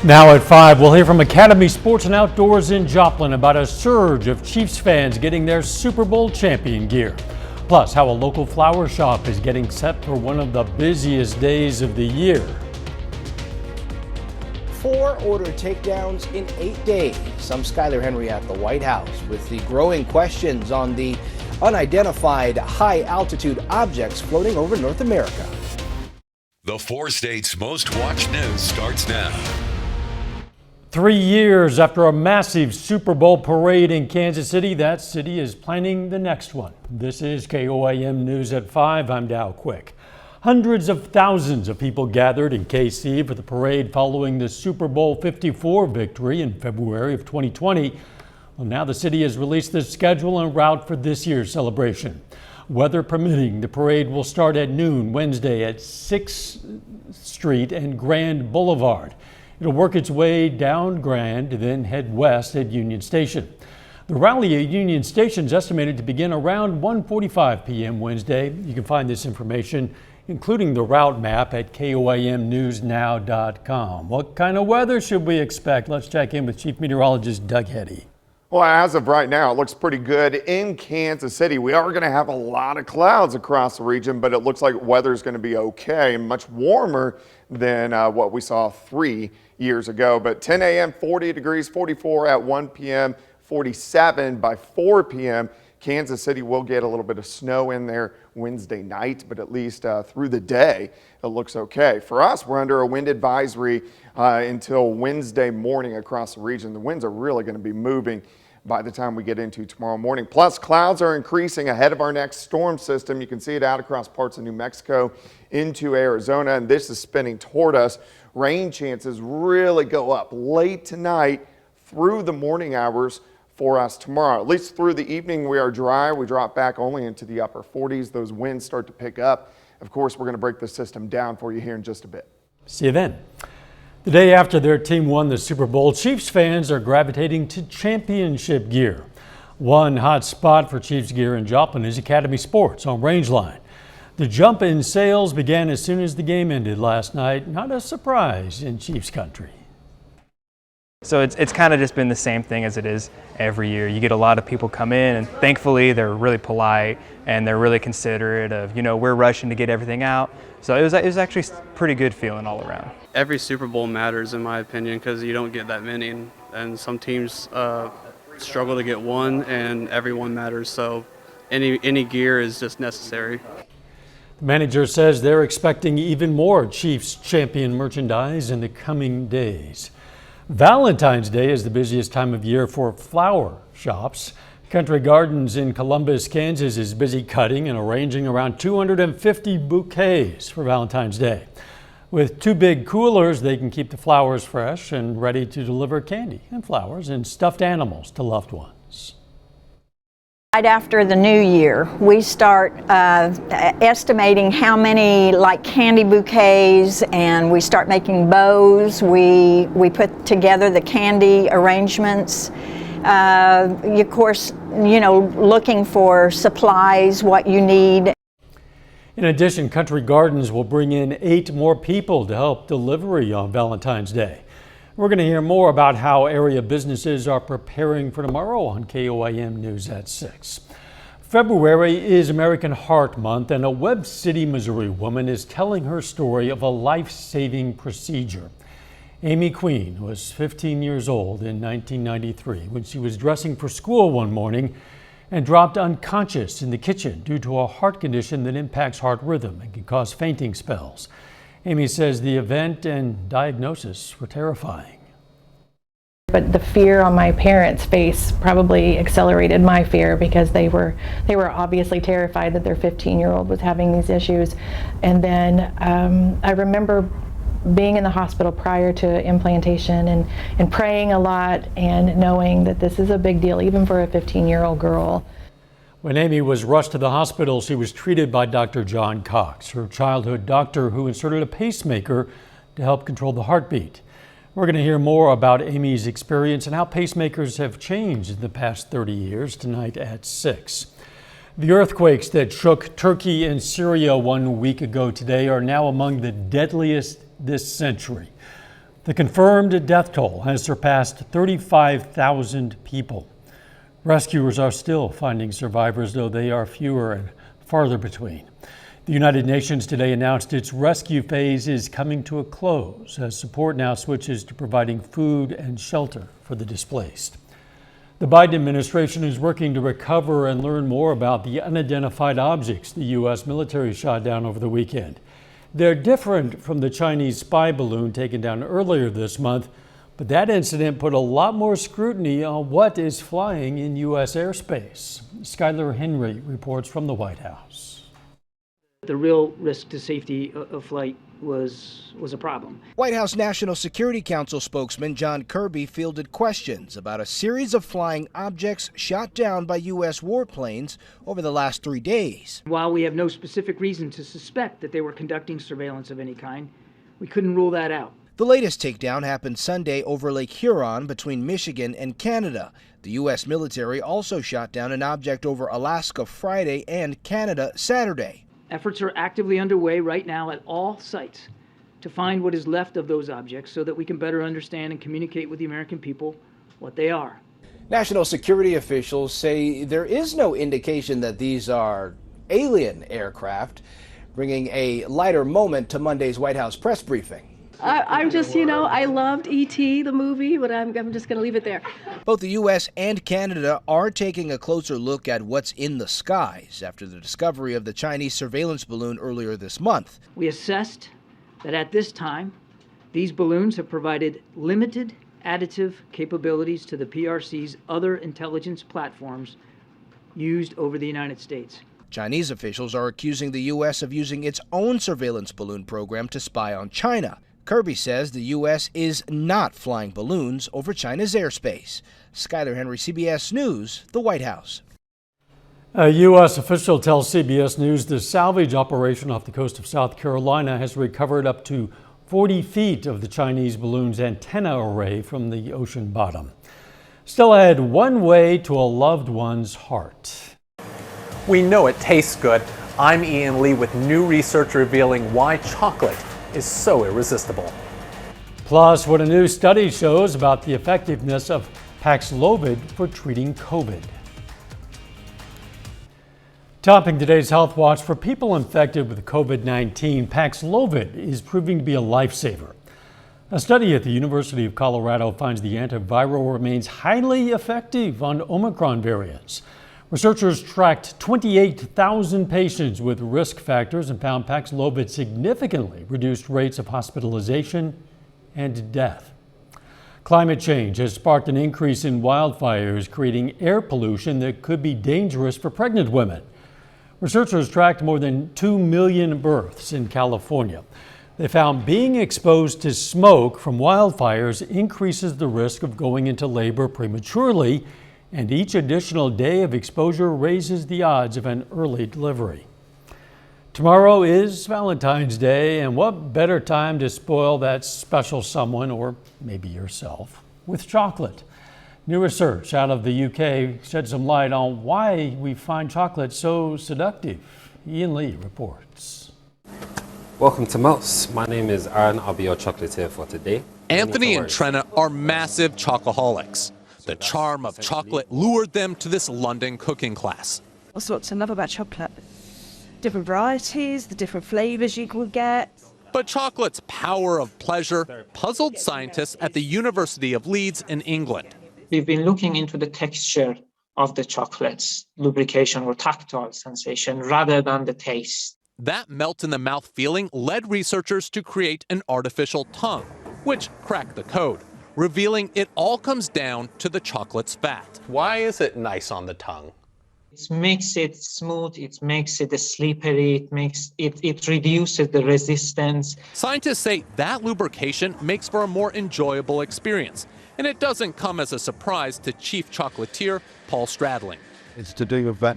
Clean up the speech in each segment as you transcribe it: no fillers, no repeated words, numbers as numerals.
Now at 5, we'll hear from Academy Sports and Outdoors in Joplin about a surge of Chiefs fans getting their Super Bowl champion gear. Plus, how a local flower shop is getting set for one of the busiest days of the year. 4 order takedowns in 8 days. I'm Skyler Henry at the White House with the growing questions on the unidentified high-altitude objects floating over North America. The 4 states' most watched news starts now. 3 years after a massive Super Bowl parade in Kansas City, that city is planning the next one. This is KOAM News at 5. I'm Dow Quick. Hundreds of thousands of people gathered in KC for the parade following the Super Bowl 54 victory in February of 2020. Well, now the city has released the schedule and route for this year's celebration. Weather permitting, the parade will start at noon Wednesday at 6th Street and Grand Boulevard. It'll work its way down Grand, then head west at Union Station. The rally at Union Station is estimated to begin around 1:45 p.m. Wednesday. You can find this information, including the route map, at KOAMnewsnow.com. What kind of weather should we expect? Let's check in with Chief Meteorologist Doug Heddy. Well, as of right now, it looks pretty good in Kansas City. We are going to have a lot of clouds across the region, but it looks like weather is going to be okay and much warmer than what we saw 3 years ago. But 10 a.m., 40 degrees, 44 at 1 p.m., 47 by 4 p.m. Kansas City will get a little bit of snow in there Wednesday night, but at least through the day, it looks okay. For us, we're under a wind advisory until Wednesday morning across the region. The winds are really going to be moving by the time we get into tomorrow morning. Plus, clouds are increasing ahead of our next storm system. You can see it out across parts of New Mexico into Arizona, and this is spinning toward us. Rain chances really go up late tonight through the morning hours for us tomorrow. At least through the evening, we are dry. We drop back only into the upper 40s. Those winds start to pick up. Of course, we're going to break the system down for you here in just a bit. See you then. The day after their team won the Super Bowl, Chiefs fans are gravitating to championship gear. One hot spot for Chiefs gear in Joplin is Academy Sports on Rangeline. The jump in sales began as soon as the game ended last night. Not a surprise in Chiefs country. So it's kind of just been the same thing as it is every year. You get a lot of people come in, and thankfully they're really polite and they're really considerate of, we're rushing to get everything out. So it was actually pretty good feeling all around. Every Super Bowl matters in my opinion because you don't get that many, and some teams struggle to get one, and everyone matters. So any gear is just necessary. The manager says they're expecting even more Chiefs champion merchandise in the coming days. Valentine's Day is the busiest time of year for flower shops. Country Gardens in Columbus, Kansas is busy cutting and arranging around 250 bouquets for Valentine's Day. With 2 big coolers, they can keep the flowers fresh and ready to deliver candy and flowers and stuffed animals to loved ones. Right after the new year, we start estimating how many candy bouquets, and we start making bows. We put together the candy arrangements. Of course, looking for supplies, what you need. In addition, Country Gardens will bring in 8 more people to help delivery on Valentine's Day. We're going to hear more about how area businesses are preparing for tomorrow on KOAM News at 6. February is American Heart Month, and a Webb City, Missouri woman is telling her story of a life-saving procedure. Amy Queen was 15 years old in 1993 when she was dressing for school one morning and dropped unconscious in the kitchen due to a heart condition that impacts heart rhythm and can cause fainting spells. Amy says the event and diagnosis were terrifying. But the fear on my parents' face probably accelerated my fear because they were obviously terrified that their 15-year-old was having these issues. And then I remember being in the hospital prior to implantation and praying a lot and knowing that this is a big deal even for a 15-year-old girl. When Amy was rushed to the hospital, she was treated by Dr. John Cox, her childhood doctor who inserted a pacemaker to help control the heartbeat. We're going to hear more about Amy's experience and how pacemakers have changed in the past 30 years tonight at 6. The earthquakes that shook Turkey and Syria 1 week ago today are now among the deadliest this century. The confirmed death toll has surpassed 35,000 people. Rescuers are still finding survivors, though they are fewer and farther between. The United Nations today announced its rescue phase is coming to a close as support now switches to providing food and shelter for the displaced. The Biden administration is working to recover and learn more about the unidentified objects the U.S. military shot down over the weekend. They're different from the Chinese spy balloon taken down earlier this month, but that incident put a lot more scrutiny on what is flying in U.S. airspace. Skylar Henry reports from the White House. The real risk to safety of flight was a problem. White House National Security Council spokesman John Kirby fielded questions about a series of flying objects shot down by U.S. warplanes over the last 3 days. While we have no specific reason to suspect that they were conducting surveillance of any kind, we couldn't rule that out. The latest takedown happened Sunday over Lake Huron between Michigan and Canada. The U.S. military also shot down an object over Alaska Friday and Canada Saturday. Efforts are actively underway right now at all sites to find what is left of those objects so that we can better understand and communicate with the American people what they are. National security officials say there is no indication that these are alien aircraft, bringing a lighter moment to Monday's White House press briefing. I'm just, I loved E.T., the movie, but I'm just going to leave it there. Both the U.S. and Canada are taking a closer look at what's in the skies after the discovery of the Chinese surveillance balloon earlier this month. We assessed that at this time, these balloons have provided limited additive capabilities to the PRC's other intelligence platforms used over the United States. Chinese officials are accusing the U.S. of using its own surveillance balloon program to spy on China. Kirby says the U.S. is not flying balloons over China's airspace. Skylar Henry, CBS News, the White House. A U.S. official tells CBS News the salvage operation off the coast of South Carolina has recovered up to 40 feet of the Chinese balloon's antenna array from the ocean bottom. Still ahead, one way to a loved one's heart. We know it tastes good. I'm Ian Lee with new research revealing why chocolate is so irresistible. Plus, what a new study shows about the effectiveness of Paxlovid for treating COVID. Topping today's Health Watch, for people infected with COVID-19, Paxlovid is proving to be a lifesaver. A study at the University of Colorado finds the antiviral remains highly effective on Omicron variants. Researchers tracked 28,000 patients with risk factors and found Paxlovid significantly reduced rates of hospitalization and death. Climate change has sparked an increase in wildfires, creating air pollution that could be dangerous for pregnant women. Researchers tracked more than 2 million births in California. They found being exposed to smoke from wildfires increases the risk of going into labor prematurely, and each additional day of exposure raises the odds of an early delivery. Tomorrow is Valentine's Day, and what better time to spoil that special someone, or maybe yourself, with chocolate? New research out of the UK shed some light on why we find chocolate so seductive. Ian Lee reports. Welcome to Mouse. My name is Aaron. I'll be your chocolatier for today. Anthony and Trenna are massive chocoholics. The charm of chocolate lured them to this London cooking class. That's what to love about chocolate. Different varieties, the different flavors you could get. But chocolate's power of pleasure puzzled scientists at the University of Leeds in England. We've been looking into the texture of the chocolates, lubrication or tactile sensation, rather than the taste. That melt-in-the-mouth feeling led researchers to create an artificial tongue, which cracked the code, revealing it all comes down to the chocolate's fat. Why is it nice on the tongue? It makes it smooth, it makes it slippery, it reduces the resistance. Scientists say that lubrication makes for a more enjoyable experience, and it doesn't come as a surprise to chief chocolatier Paul Stradling. It's to do with that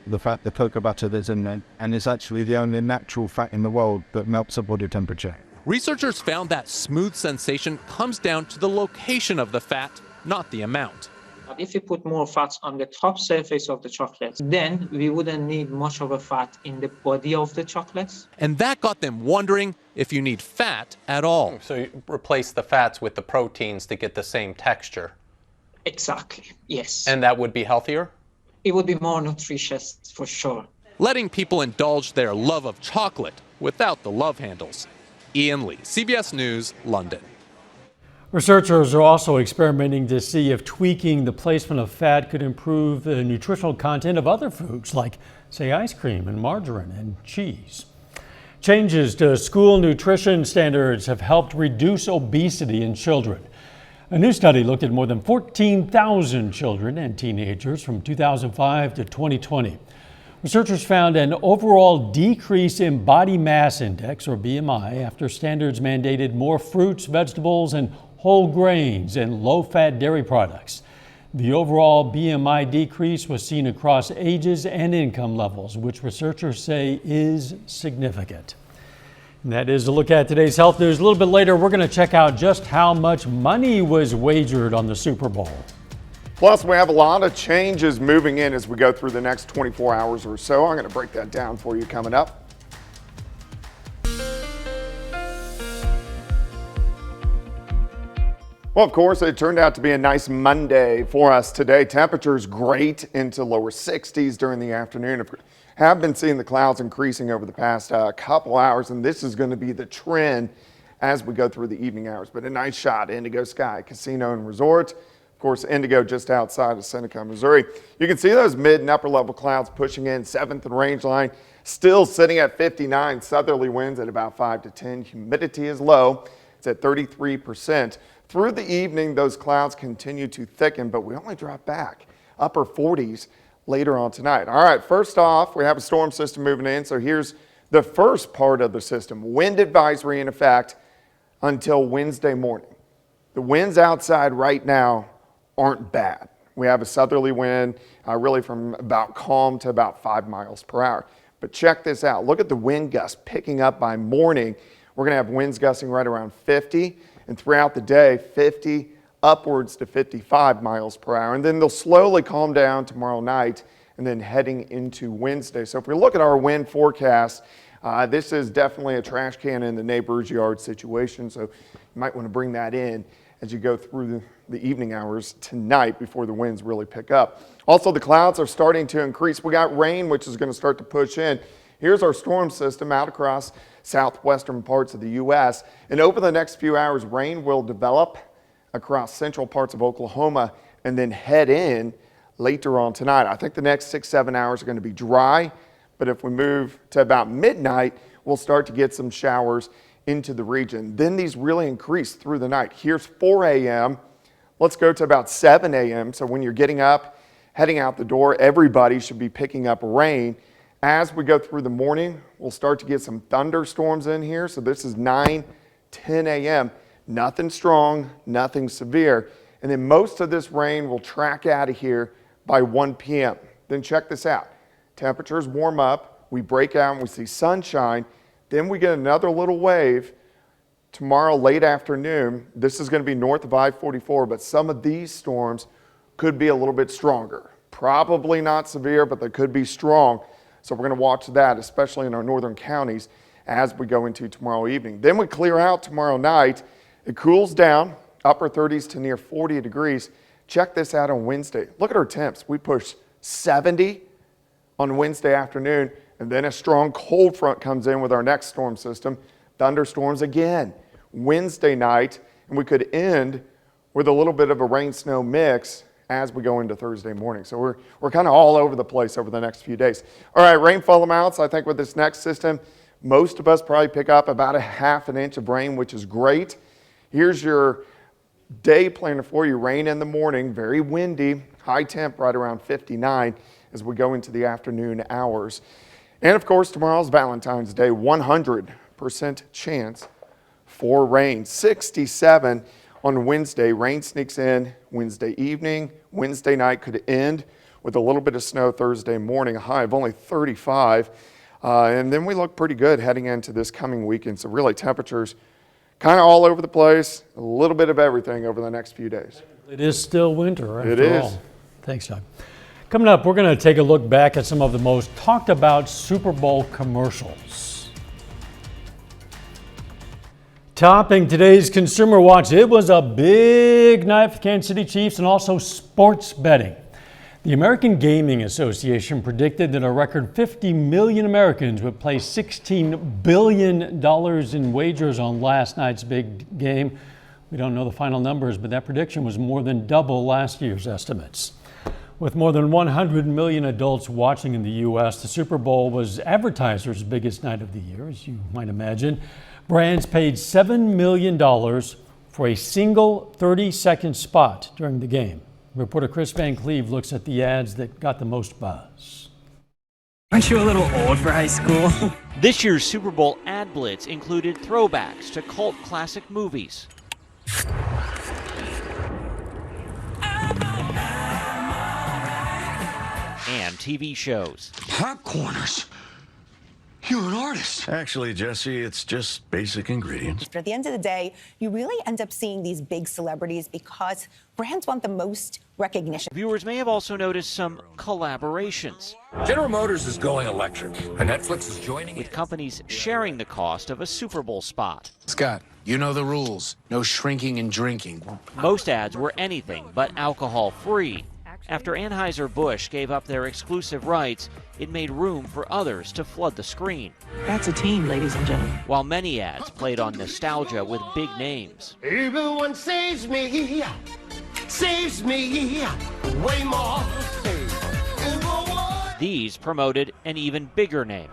the fat, the cocoa butter that's in there, and it's actually the only natural fat in the world that melts at body temperature. Researchers found that smooth sensation comes down to the location of the fat, not the amount. If we put more fats on the top surface of the chocolates, then we wouldn't need much of a fat in the body of the chocolates. And that got them wondering if you need fat at all. So you replace the fats with the proteins to get the same texture. Exactly, yes. And that would be healthier? It would be more nutritious for sure. Letting people indulge their love of chocolate without the love handles. Ian Lee, CBS News, London. Researchers are also experimenting to see if tweaking the placement of fat could improve the nutritional content of other foods like, say, ice cream and margarine and cheese. Changes to school nutrition standards have helped reduce obesity in children. A new study looked at more than 14,000 children and teenagers from 2005 to 2020. Researchers found an overall decrease in body mass index, or BMI, after standards mandated more fruits, vegetables, and whole grains and low-fat dairy products. The overall BMI decrease was seen across ages and income levels, which researchers say is significant. And that is a look at today's health news. A little bit later, we're going to check out just how much money was wagered on the Super Bowl. Plus, we have a lot of changes moving in as we go through the next 24 hours or so. I'm going to break that down for you coming up. Well, of course, it turned out to be a nice Monday for us today. Temperatures great into lower 60s during the afternoon. Have been seeing the clouds increasing over the past couple hours, and this is going to be the trend as we go through the evening hours. But a nice shot, Indigo Sky Casino and Resort. Of course, Indigo just outside of Seneca, Missouri. You can see those mid and upper level clouds pushing in. 7th and range line still sitting at 59. Southerly winds at about 5 to 10. Humidity is low. It's at 33%. Through the evening, those clouds continue to thicken, but we only drop back upper 40s later on tonight. All right, first off, we have a storm system moving in. So here's the first part of the system. Wind advisory in effect until Wednesday morning. The winds outside right now aren't bad. We have a southerly wind really from about calm to about 5 miles per hour. But check this out. Look at the wind gusts picking up by morning. We're going to have winds gusting right around 50, and throughout the day, 50 upwards to 55 miles per hour. And then they'll slowly calm down tomorrow night and then heading into Wednesday. So if we look at our wind forecast, this is definitely a trash can in the neighbor's yard situation. So you might want to bring that in as you go through the evening hours tonight before the winds really pick up. Also, the clouds are starting to increase. We got rain, which is going to start to push in. Here's our storm system out across southwestern parts of the U.S. And over the next few hours, rain will develop across central parts of Oklahoma and then head in later on tonight. I think the next 6-7 hours are going to be dry, but if we move to about midnight, we'll start to get some showers into the region. Then these really increase through the night. Here's 4 a.m. Let's go to about 7 a.m. So when you're getting up, heading out the door, everybody should be picking up rain. As we go through the morning, we'll start to get some thunderstorms in here. So this is 9, 10 a.m. Nothing strong, nothing severe. And then most of this rain will track out of here by 1 p.m. Then check this out. Temperatures warm up. We break out and we see sunshine. Then we get another little wave tomorrow late afternoon. This is going to be north of I-44, but some of these storms could be a little bit stronger. Probably not severe, but they could be strong. So we're going to watch that, especially in our northern counties, as we go into tomorrow evening. Then we clear out tomorrow night. It cools down, upper 30s to near 40 degrees. Check this out on Wednesday. Look at our temps. We push 70 on Wednesday afternoon, and then a strong cold front comes in with our next storm system. Thunderstorms again Wednesday night, and we could end with a little bit of a rain-snow mix as we go into Thursday morning. So we're kind of all over the place over the next few days. All right, rainfall amounts, I think with this next system, most of us probably pick up about a ½ an inch of rain, which is great. Here's your day planner for you. Rain in the morning, very windy, high temp right around 59 as we go into the afternoon hours. And of course, tomorrow's Valentine's Day, 100% chance for rain. 67 on Wednesday. Rain sneaks in Wednesday evening. Wednesday night could end with a little bit of snow Thursday morning, a high of only 35. And then we look pretty good heading into this coming weekend. So really temperatures kind of all over the place, a little bit of everything over the next few days. It is still winter after It is. all. Thanks, Doug. Coming up, we're going to take a look back at some of the most talked about Super Bowl commercials. Topping today's Consumer Watch, it was a big night for the Kansas City Chiefs and also sports betting. The American Gaming Association predicted that a record 50 million Americans would place $16 billion in wagers on last night's big game. We don't know the final numbers, but that prediction was more than double last year's estimates. With more than 100 million adults watching in the U.S., the Super Bowl was advertisers' biggest night of the year, as you might imagine. Brands paid $7 million for a single 30-second spot during the game. Reporter Chris Van Cleve looks at the ads that got the most buzz. Aren't you a little old for high school? This year's Super Bowl ad blitz included throwbacks to cult classic movies. And TV shows. Hot corners. You're an artist. Actually, Jesse, it's just basic ingredients. At the end of the day, you really end up seeing these big celebrities because brands want the most recognition. Viewers may have also noticed some collaborations. General Motors is going electric, and Netflix is joining with companies sharing the cost of a Super Bowl spot. Scott, you know the rules. No shrinking and drinking. Most ads were anything but alcohol-free. After Anheuser-Busch gave up their exclusive rights, it made room for others to flood the screen. That's a team, ladies and gentlemen. While many ads played on nostalgia with big names. Everyone saves me way more. These promoted an even bigger name.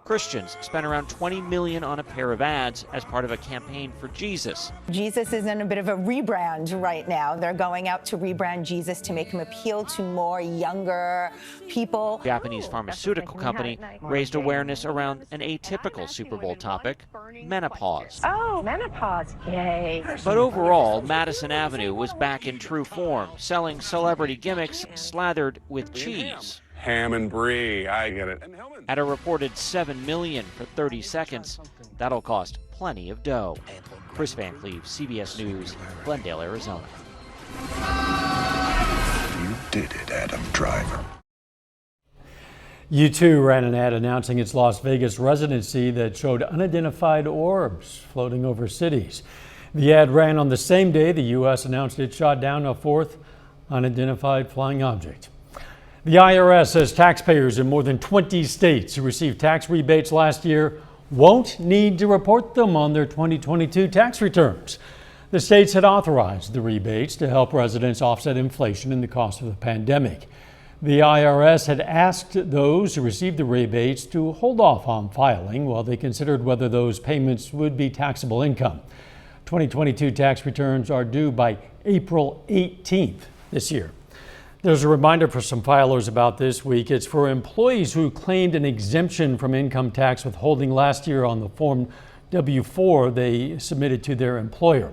Christians spent around $20 million on a pair of ads as part of a campaign for Jesus. Jesus is in a bit of a rebrand right now. They're going out to rebrand Jesus to make him appeal to more younger people. Japanese pharmaceutical company raised awareness around an atypical Super Bowl topic, menopause. Oh, menopause, yay. But overall, Madison Avenue was back in true form, selling celebrity gimmicks slathered with cheese. ham and brie. I get it. At a reported $7 million for 30 seconds, that'll cost plenty of dough. Chris Van Cleve, CBS News, Glendale, Arizona. You did it, Adam Driver. U2 ran an ad announcing its Las Vegas residency that showed unidentified orbs floating over cities. The ad ran on the same day the U.S. announced it shot down a fourth unidentified flying object. The IRS says taxpayers in more than 20 states who received tax rebates last year won't need to report them on their 2022 tax returns. The states had authorized the rebates to help residents offset inflation and the cost of the pandemic. The IRS had asked those who received the rebates to hold off on filing while they considered whether those payments would be taxable income. 2022 tax returns are due by April 18th this year. There's a reminder for some filers about this week. It's for employees who claimed an exemption from income tax withholding last year on the Form W-4 they submitted to their employer.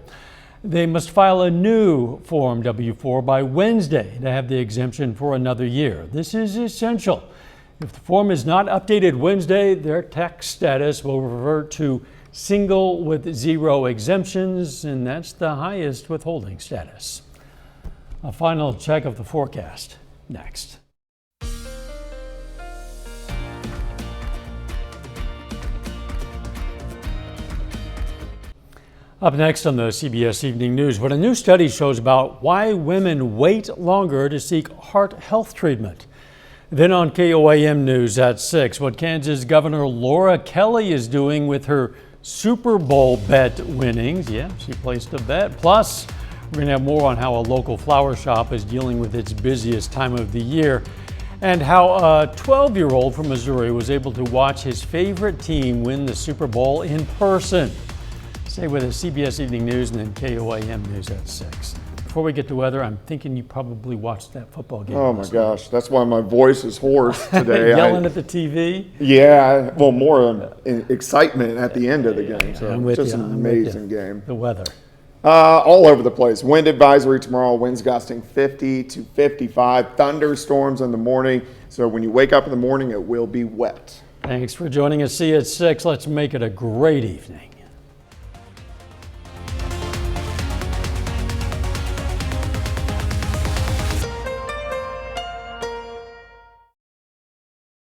They must file a new Form W-4 by Wednesday to have the exemption for another year. This is essential. If the form is not updated Wednesday, their tax status will revert to single with zero exemptions, and that's the highest withholding status. A final check of the forecast next. Up next on the CBS Evening News, what a new study shows about why women wait longer to seek heart health treatment. Then on KOAM News at 6, what Kansas Governor Laura Kelly is doing with her Super Bowl bet winnings. Yeah, she placed a bet. Plus, we're going to have more on how a local flower shop is dealing with its busiest time of the year, and how a 12-year-old from Missouri was able to watch his favorite team win the Super Bowl in person. Stay with us, CBS Evening News and then KOAM News at 6. Before we get to weather, I'm thinking you probably watched that football game. Oh my gosh, that's why my voice is hoarse today. Yelling at the TV? Yeah, well, more excitement at the end of the game. So I'm with just you. an amazing game. The weather. All over the place. Wind advisory tomorrow, winds gusting 50 to 55, thunderstorms in the morning. So when you wake up in the morning, it will be wet. Thanks for joining us. See you at 6. Let's make it a great evening.